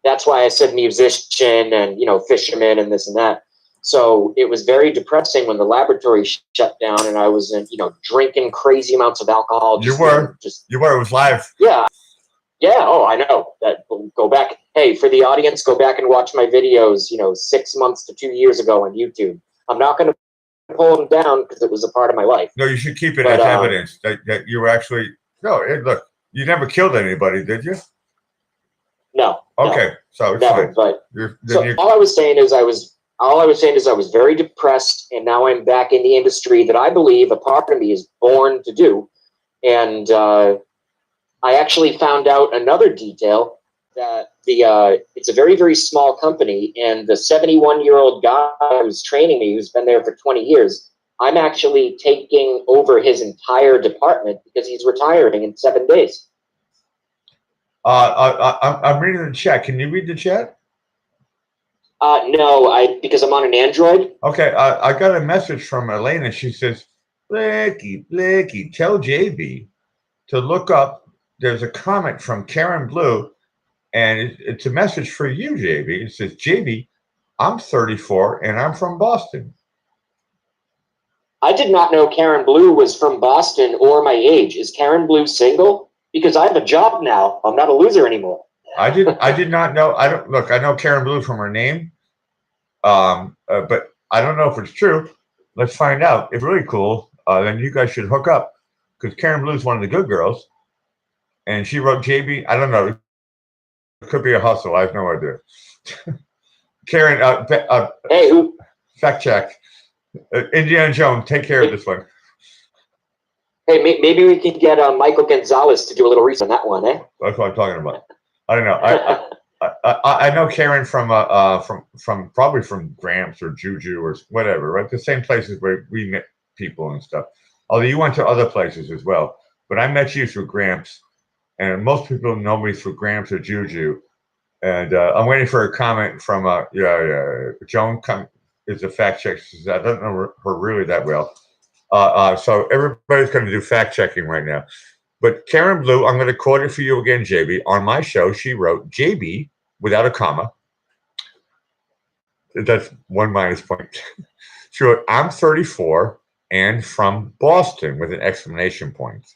That's why I said musician and fisherman and this and that. So it was very depressing when the laboratory shut down and I was drinking crazy amounts of alcohol. You were. It was live. Yeah. Yeah. Oh, I know that. Go back. Hey, for the audience, go back and watch my videos, 6 months to 2 years ago on YouTube. I'm not going to pull them down because it was a part of my life. No, you should keep it as evidence that you were actually, look, you never killed anybody, did you? No. Okay. So it's never, fine. But all I was saying is I was very depressed, and now I'm back in the industry that I believe a part of me is born to do. And I actually found out another detail that it's a very, very small company, and the 71-year-old guy who's training me, who's been there for 20 years, I'm actually taking over his entire department because he's retiring in 7 days. I'm reading the chat. Can you read the chat? No, because I'm on an Android. Okay, I got a message from Elena. She says, Blackie, tell JB to look up. There's a comment from Karen Blue, and it's a message for you, JB. It says, JB, I'm 34 and I'm from Boston. I did not know Karen Blue was from Boston or my age. Is Karen Blue single? Because I have a job now. I'm not a loser anymore. I did not know. I know Karen Blue from her name. But I don't know if it's true. Let's find out. If really cool, then you guys should hook up because Karen Blue is one of the good girls. And she wrote JB. I don't know. It could be a hustle. I have no idea. Karen, hey, who? Fact check. Indiana Jones, take care of this one. Hey, maybe we can get Michael Gonzalez to do a little research on that one, eh? That's what I'm talking about. I don't know. I know Karen from probably from Gramps or Juju or whatever, right? The same places where we met people and stuff. Although you went to other places as well, but I met you through Gramps, and most people know me through Gramps or Juju. And I'm waiting for a comment from Joan is a fact check. She says, I don't know her really that well. So everybody's going to do fact checking right now. But Karen Blue, I'm going to quote it for you again, JB. On my show, she wrote JB without a comma. That's 1 minus point. She wrote, I'm 34 and from Boston with an exclamation point.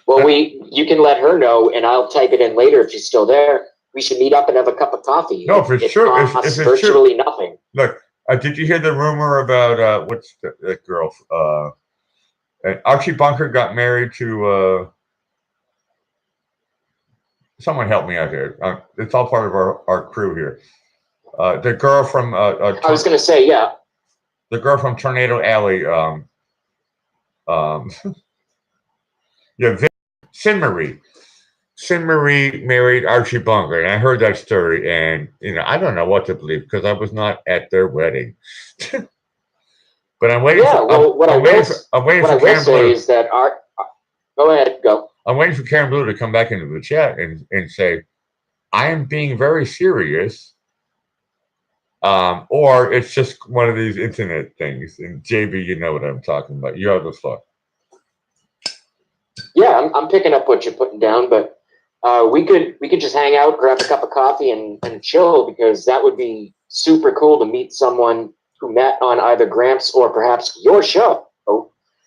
Well, you can let her know, and I'll type it in later if she's still there. We should meet up and have a cup of coffee. No, for sure. It costs virtually nothing. Look, did you hear the rumor about what's that girl? Archie Bunker got married to someone. Help me out here. It's all part of our crew here. The girl from I was going to say, yeah. The girl from Tornado Alley. Yeah, Sin Marie. Sin Marie married Archie Bunker, and I heard that story, and I don't know what to believe because I was not at their wedding. But I'm waiting. Yeah, what I will say is that go ahead, go. I'm waiting for Karen Blue to come back into the chat and say, I am being very serious, or it's just one of these internet things. And JB, you know what I'm talking about. You have the floor. Yeah, I'm picking up what you're putting down, but we could just hang out, grab a cup of coffee, and chill, because that would be super cool to meet someone who met on either Gramps or perhaps your show.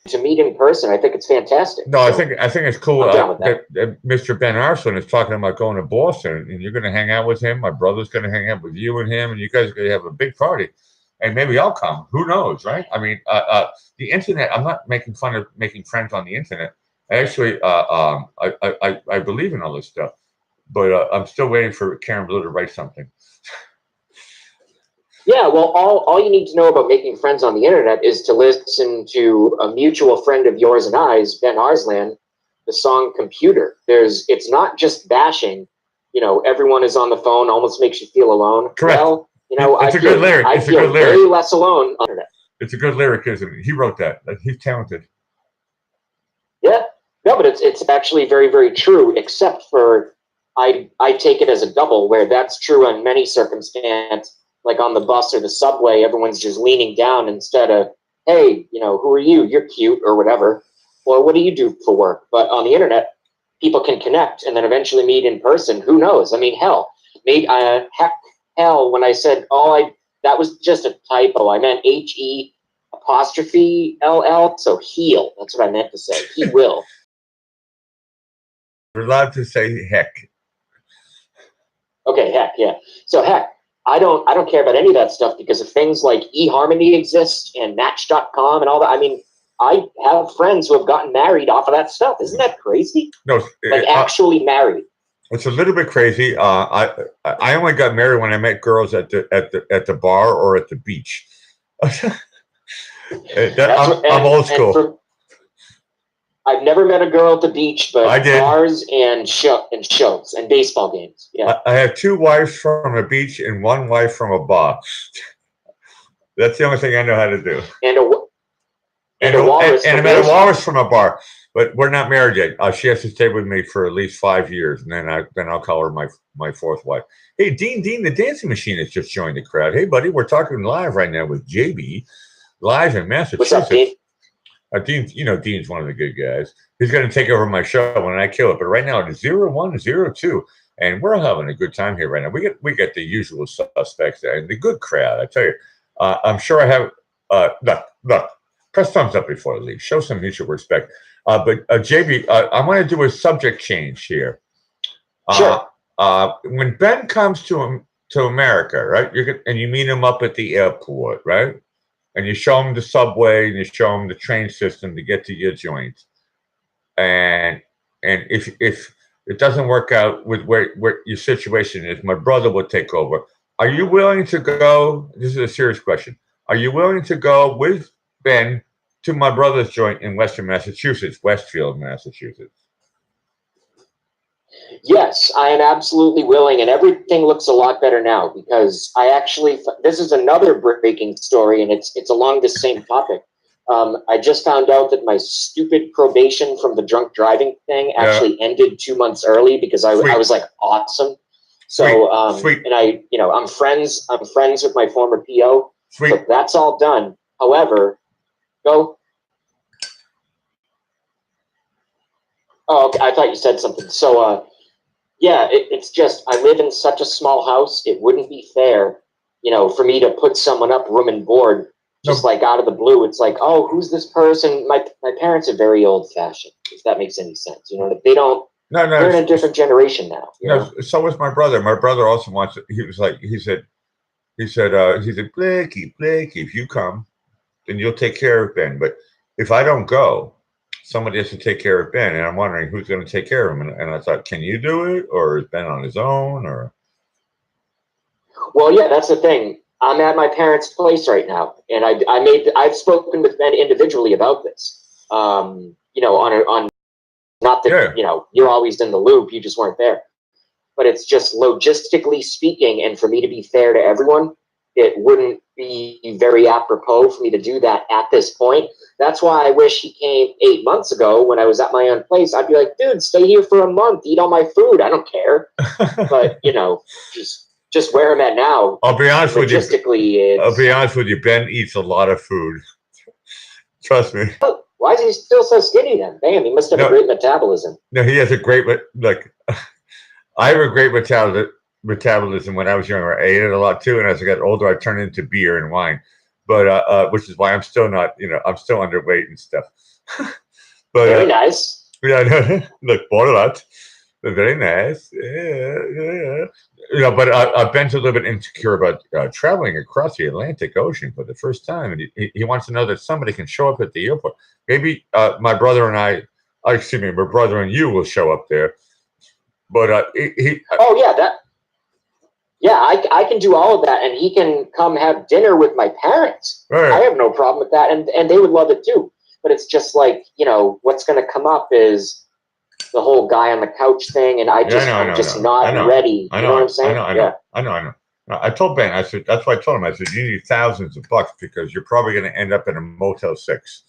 To meet in person, I think it's fantastic. No, I think it's cool that Mr. Ben Arson is talking about going to Boston, and you're going to hang out with him. My brother's going to hang out with you and him, and you guys are going to have a big party. And maybe I'll come. Who knows, right? I mean, the internet. I'm not making fun of making friends on the internet. Actually, I believe in all this stuff, but I'm still waiting for Karen Blue to write something. Yeah, well, all you need to know about making friends on the internet is to listen to a mutual friend of yours and I's, Ben Arslan, the song "Computer." It's not just bashing. Everyone is on the phone, almost makes you feel alone. Correct. Well, it's a good lyric. I feel very less alone on the internet. It's a good lyric, isn't it? He wrote that. He's talented. Yeah. No, but it's actually very, very true, except for I take it as a double, where that's true in many circumstances, like on the bus or the subway, everyone's just leaning down instead of, hey, who are you? You're cute or whatever. Or what do you do for work? But on the internet, people can connect and then eventually meet in person. Who knows? I mean, hell, when I said, that was just a typo. I meant HE''LL, so heal. That's what I meant to say. He will. We're allowed to say heck. Okay, heck, yeah. So heck, I don't care about any of that stuff, because of things like eHarmony exist and Match.com and all that. I mean, I have friends who have gotten married off of that stuff. Isn't that crazy? No, actually married. It's a little bit crazy. I only got married when I met girls at the bar or at the beach. I'm old school. I've never met a girl at the beach, but I did. Bars and shows and baseball games. Yeah, I have 2 wives from a beach and 1 wife from a bar. That's the only thing I know how to do. And a walrus. And I met a walrus from a bar, but we're not married yet. She has to stay with me for at least 5 years, and then I'll call her my 4th wife. Hey, Dean, the dancing machine has just joined the crowd. Hey, buddy, we're talking live right now with JB, live in Massachusetts. What's up, Dean? Dean, Dean's one of the good guys. He's going to take over my show when I kill it. But right now it is 0102, and we're having a good time here right now. We get the usual suspects and the good crowd. I tell you, I'm sure I have. Look, press thumbs up before I leave. Show some mutual respect. But JB, I want to do a subject change here. Sure. When Ben comes to America, right? You meet him up at the airport, right? And you show them the subway and you show them the train system to get to your joint. And if it doesn't work out with where your situation is, my brother will take over. Are you willing to go? This is a serious question. Are you willing to go with Ben to my brother's joint in Western Massachusetts, Westfield, Massachusetts? Yes, I am absolutely willing, and everything looks a lot better now because I actually, this is another breaking story, and it's along the same topic. I just found out that my stupid probation from the drunk driving thing actually ended 2 months early because I was like awesome. So, Sweet. and I'm friends with my former PO. Sweet. So that's all done. However, go. Oh, okay. I thought you said something. So, yeah, it's just I live in such a small house. It wouldn't be fair, for me to put someone up room and board just like out of the blue. It's like, oh, who's this person? My parents are very old fashioned. If that makes any sense, they don't. No, they're in a different generation now. No, so was my brother. My brother also wants. He said, Blakey, if you come, then you'll take care of Ben. But if I don't go, somebody has to take care of Ben, and I'm wondering who's going to take care of him. And I thought, can you do it, or is Ben on his own, or? Well, yeah, that's the thing. I'm at my parents' place right now, and I've spoken with Ben individually about this. On not that you're always in the loop, you just weren't there. But it's just logistically speaking, and for me to be fair to everyone, it wouldn't be very apropos for me to do that at this point. That's why I wish he came 8 months ago when I was at my own place. I'd be like, dude, stay here for a month, eat all my food. I don't care. But just where I'm at now. I'll be honest with you. Logistically, I'll be honest with you. Ben eats a lot of food. Trust me. Why is he still so skinny then? Damn, he must have a great metabolism. No, he has a great I have a great metabolism. When I was younger, I ate it a lot too, and as I got older, I turned into beer and wine. But which is why I'm still not, I'm still underweight and stuff. But very nice. Yeah, look, Borlat. Very nice. Yeah. But Ben's a little bit insecure about traveling across the Atlantic Ocean for the first time, and he wants to know that somebody can show up at the airport. Maybe my brother and my brother and you will show up there. But I can do all of that, and he can come have dinner with my parents. Right. I have no problem with that, and they would love it too. But it's just like, what's going to come up is the whole guy on the couch thing, and I'm just not ready. You know what I'm saying? I know. I told Ben, I said, that's why I told him, I said, you need thousands of bucks because you're probably going to end up in a Motel 6.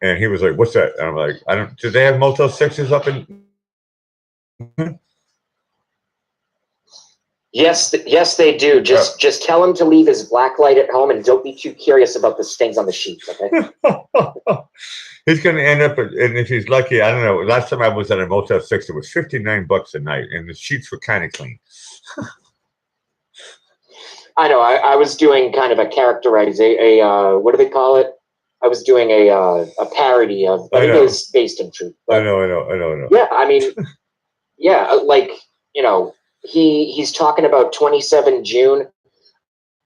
And he was like, what's that? And I'm like, do they have Motel 6s up in? Yes, they do. Just tell him to leave his black light at home and don't be too curious about the stains on the sheets, okay? He's going to end up, and if he's lucky, I don't know. Last time I was at a Motel 6, it was $59 a night, and the sheets were kind of clean. I know. I was doing kind of a what do they call it? I was doing a parody of, I think it was based in truth. I know. Yeah, I mean, he's talking about 27 June.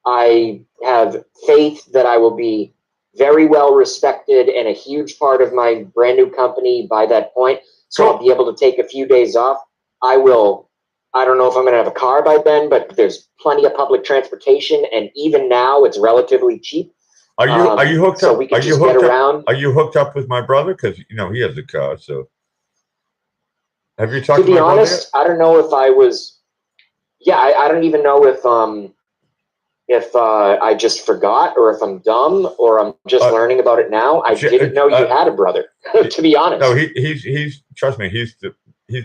I have faith that I will be very well respected and a huge part of my brand new company by that point. So I'll be able to take a few days off. I don't know if I'm going to have a car by then, but there's plenty of public transportation. And even now it's relatively cheap. Are you hooked so up? We can get around. Are you hooked up with my brother? Because, he has a car. So have you talked to be honest, I don't know if I was. Yeah, I don't even know if I just forgot or if I'm dumb or I'm just learning about it now. I didn't know you had a brother, to be honest. No, he's trust me, he's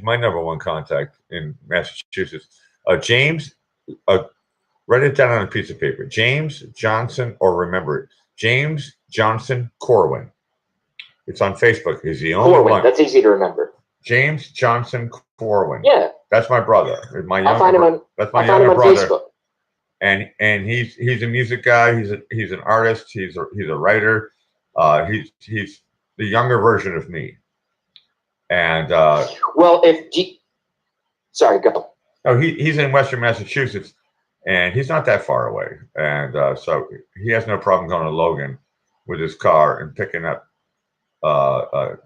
my number one contact in Massachusetts. James, write it down on a piece of paper. James Johnson, or remember it, James Johnson Corwin. It's on Facebook. He's the only one. That's easy to remember. James Johnson Corwin. Yeah. That's my brother. I'll find him on brother. Facebook. And he's a music guy. He's an artist. He's a writer. He's the younger version of me. And sorry, go. Oh, he's in Western Massachusetts, and he's not that far away. And so he has no problem going to Logan with his car and picking up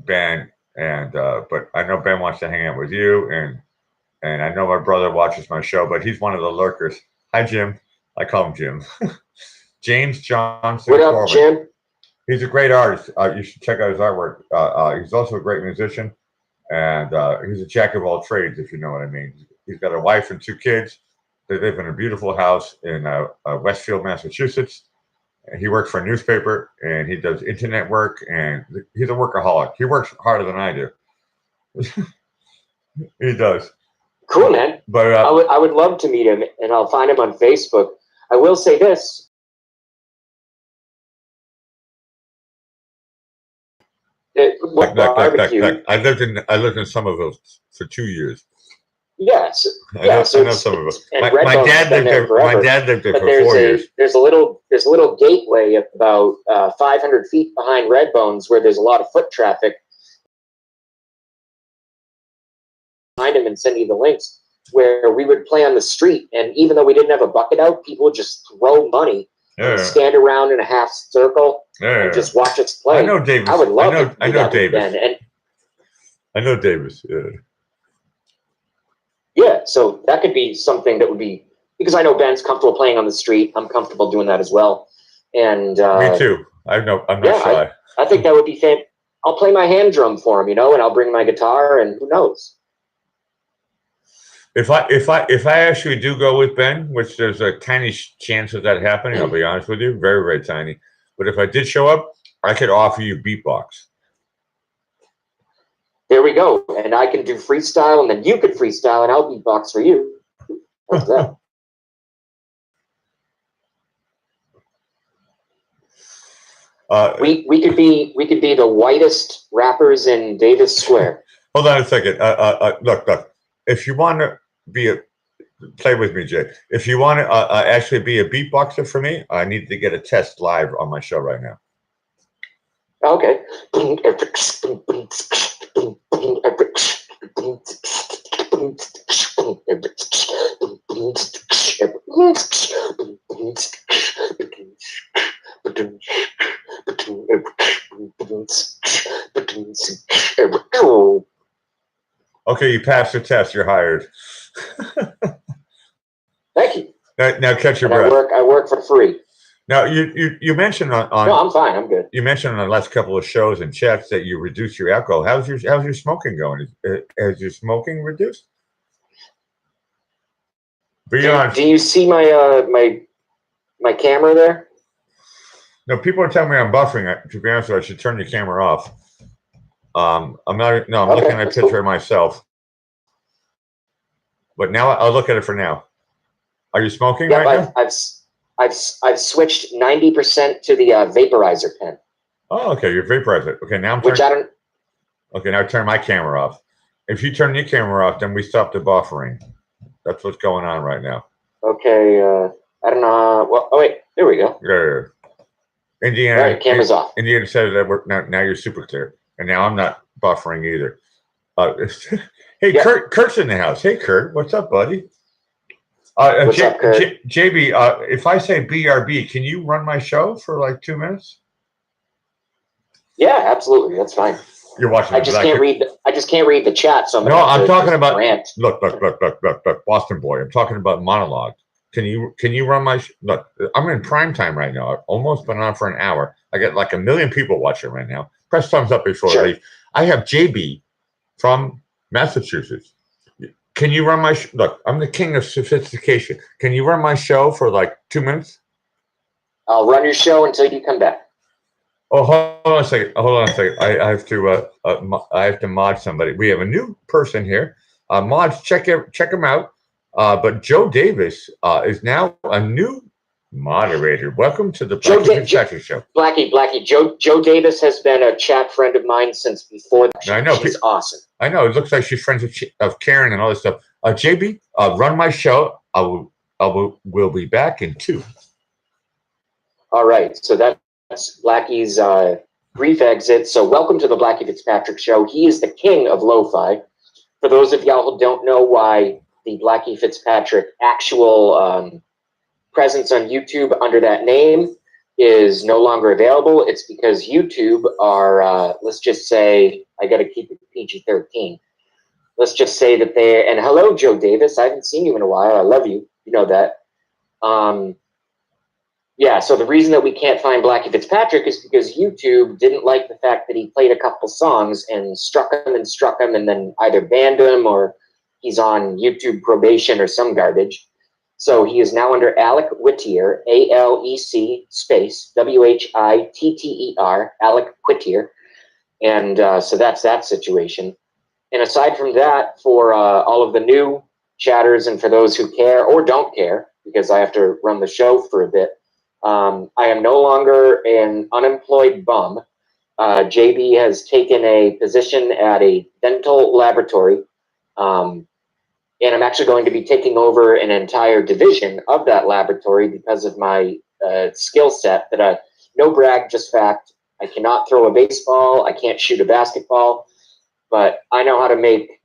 Ben. And but I know Ben wants to hang out with you, and I know my brother watches my show, but he's one of the lurkers. Hi, Jim. I call him Jim. James Johnson. What up, Corwin. Jim? He's a great artist. You should check out his artwork. He's also a great musician, and he's a jack of all trades, if you know what I mean. He's got a wife and 2 kids. They live in a beautiful house in Westfield, Massachusetts. He works for a newspaper, and he does internet work, and he's a workaholic. He works harder than I do. He does. Cool, man. But I would love to meet him, and I'll find him on Facebook. I will say this. Barbecue. I lived in Somerville for 2 years. Yes. I Yeah. know So Somerville. and My Redbone's dad been lived there. forever. My dad lived there But for 4 years. there's a little gateway about 500 feet behind Redbones where there's a lot of foot traffic. Find him and send you the links where we would play on the street, and even though we didn't have a bucket out, people would just throw money and stand around in a half circle and just watch us play. I know Davis. I would love to. I know Davis. And I know Davis. yeah, so that could be something that would be, because I know Ben's comfortable playing on the street. I'm comfortable doing that as well. And me too. I'm not shy. I think that would be fan. I'll play my hand drum for him, and I'll bring my guitar, and who knows. If I actually do go with Ben, which there's a tiny chance of that happening, I'll be honest with you, very, very tiny. But if I did show up, I could offer you beatbox. There we go. And I can do freestyle, and then you could freestyle, and I'll beatbox for you. How's that? We could be the whitest rappers in Davis Square. Hold on a second. Look. If you want to play with me, Jay. If you want to actually be a beatboxer for me, I need to get a test live on my show right now. Okay. Okay, you passed the test. You're hired. Thank you. Now catch your and breath. I work for free. Now you mentioned on No, I'm fine. I'm good. You mentioned on the last couple of shows and chats that you reduced your alcohol. How's your smoking going? Has your smoking reduced? Be honest. Do you see my my camera there? No, people are telling me I'm buffering. To be honest with you, I should turn the camera off. I'm not. No, I'm looking at a picture of myself. But now I'll look at it for now. Are you smoking right now? I've switched 90% to the vaporizer pen. Oh, okay. You're vaporizer. Okay, now I'm turning. Okay, now turn my camera off. If you turn your camera off, then we stop the buffering. That's what's going on right now. Okay. I don't know. Well, oh wait. There we go. Yeah. Indiana. All right, camera's off. Indiana said that now you're super clear, and now I'm not buffering either. Hey, yeah. Kurt's in the house. Hey, Kurt, what's up, buddy? What's up, Kurt? JB, if I say BRB, can you run my show for like 2 minutes? Yeah, absolutely. That's fine. You're watching. I just can't read the chat. So I'm talking about rant. Look, Boston boy. I'm talking about monologue. Can you run my look? I'm in prime time right now. I've almost been on for an hour. I got like 1 million people watching right now. Press thumbs up before I leave. I have JB from Massachusetts. Can you run my look? I'm the king of sophistication. Can you run my show for like 2 minutes? I'll run your show until you come back. Oh, hold on a second. I have to mod somebody. We have a new person here. Mods, check him out. But Joe Davis is now a new moderator. Welcome to the Blackie Fitzpatrick Show. Blackie. Joe Davis has been a chat friend of mine since before that. I know. She's awesome. I know. It looks like she's friends of Karen and all this stuff. JB, run my show. We'll be back in 2. All right. So that's Blackie's brief exit. So welcome to the Blackie Fitzpatrick Show. He is the king of lo-fi. For those of y'all who don't know why the Blackie Fitzpatrick actual presence on YouTube under that name is no longer available. It's because YouTube are, let's just say, I got to keep it PG-13. Let's just say that and hello, Joe Davis. I haven't seen you in a while. I love you. You know that. Yeah, so the reason that we can't find Blackie Fitzpatrick is because YouTube didn't like the fact that he played a couple songs and struck him and then either banned him or he's on YouTube probation or some garbage. So he is now under Alec Whittier, ALEC space WHITTER, Alec Whittier. And so that's that situation. And aside from that, for all of the new chatters and for those who care or don't care, because I have to run the show for a bit, I am no longer an unemployed bum. JB has taken a position at a dental laboratory, and I'm actually going to be taking over an entire division of that laboratory because of my skill set. That no brag, just fact. I cannot throw a baseball. I can't shoot a basketball, but I know how to make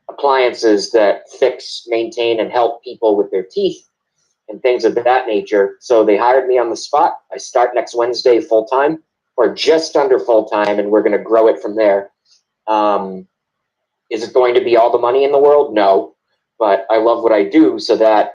appliances that fix, maintain, and help people with their teeth and things of that nature. So they hired me on the spot. I start next Wednesday full time, or just under full time, and we're going to grow it from there. Is it going to be all the money in the world? No, but I love what I do, so that